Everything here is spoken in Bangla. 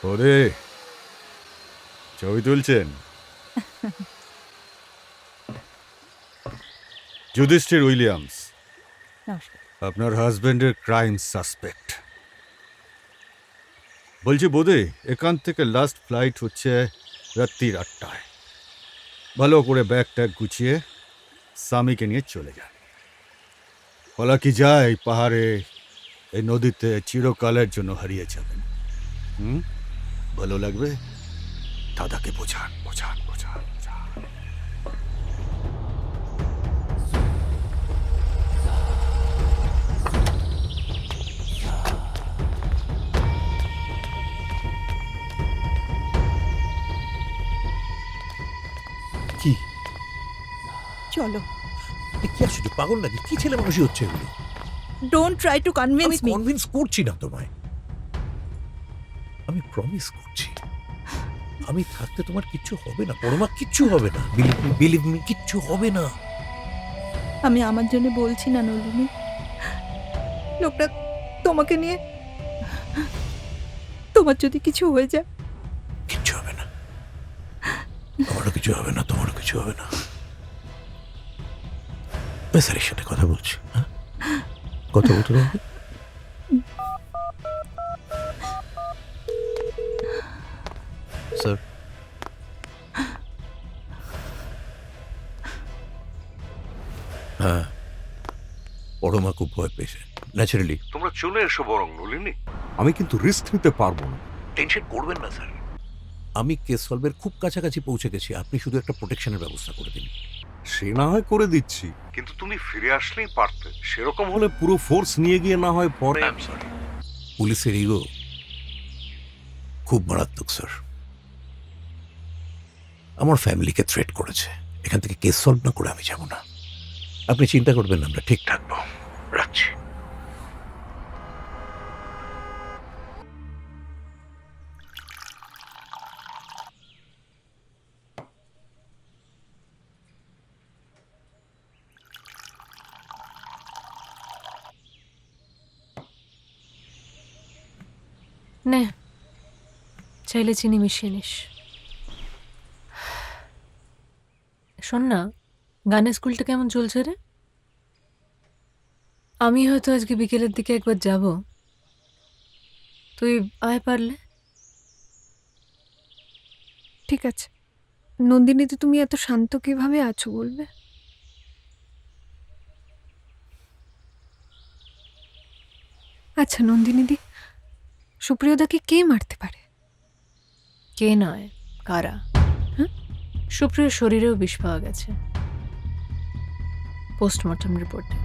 ওরে ছবি তুলছেন? যুধিষ্ঠির উইলিয়ামস, নমস্কার। আপনার হাজবেন্ডের ক্রাইম সাসপেক্ট। বলছি বোধে এখান থেকে লাস্ট ফ্লাইট হচ্ছে রাত্রির 8টায়। ভালো করে ব্যাগ ট্যাগ গুছিয়ে স্বামীকে নিয়ে চলে যান। বলা কি যায়, এই পাহাড়ে এই নদীতে চিরকালের জন্য হারিয়ে যাবেন। ভালো লাগবে? দাদাকে বোঝান বোঝান বোঝান বোঝান। কি চলো। কি আশ্চর্য, পাগল নাকি? কি ছেলে মানুষই হচ্ছে এগুলো? ডোন্ট ট্রাই টু আমি কনভিন্স মি। কনভিন্স করছি না তোমায়, আমি প্রমিস করছি আমি থাকতে তোমার কিচ্ছু হবে না পরমা, কিচ্ছু হবে না। বিলিভ মি, কিচ্ছু হবে না। আমি আমার জন্য বলছি না নলিনী, লোকটা তোমাকে নিয়ে, তোমার যদি কিছু হয়ে যায়। কিচ্ছু হবে না, আমারও কিছু হবে না, তোমারও কিছু হবে না। স্যারের সাথে কথা বলছি। হ্যাঁ, কথা বলতে হবে। স্যার, হ্যাঁ, পরমা খুব ভয় পেয়েছে ন্যাচারালি। তোমরা চলে এসো বরং নলিনী। আমি কিন্তু রিস্ক নিতে পারবো না। টেনশন করবেন না স্যার, আমি কেস সলভের খুব কাছাকাছি পৌঁছে গেছি। আপনি শুধু একটা প্রোটেকশনের ব্যবস্থা করে দিন। সে না হয় করে দিচ্ছি, কিন্তু তুমি ফিরে আসলেই পারতে। সেরকম হলে হলে পুরো ফোর্স নিয়ে গিয়ে না হয় পরে। I am sorry. পুলিশের ইগো খুব মারাত্মক স্যার। আমার ফ্যামিলিকে থ্রেট করেছে, এখান থেকে কেস সলভ না করে আমি যাব না। আপনি চিন্তা করবেন না, আমরা ঠিক থাকবো। রাখছি। নে, চাইলে চিনি মিশিয়ে নিস। শোন না, গানের স্কুলটা কেমন চলছে রে? আমি হয়তো আজকে বিকেলের দিকে একবার যাব, তুই আয় পারলে। ঠিক আছে। নন্দিনীতে তুমি এত শান্ত কিভাবে আছো বলবে? আচ্ছা নন্দিনীদি, সুপ্রিয়দাকে কে মারতে পারে? কে নয়, কারা? হ্যাঁ? সুপ্রিয়র শরীরেও বিষ পাওয়া গেছে পোস্টমর্টম রিপোর্টে।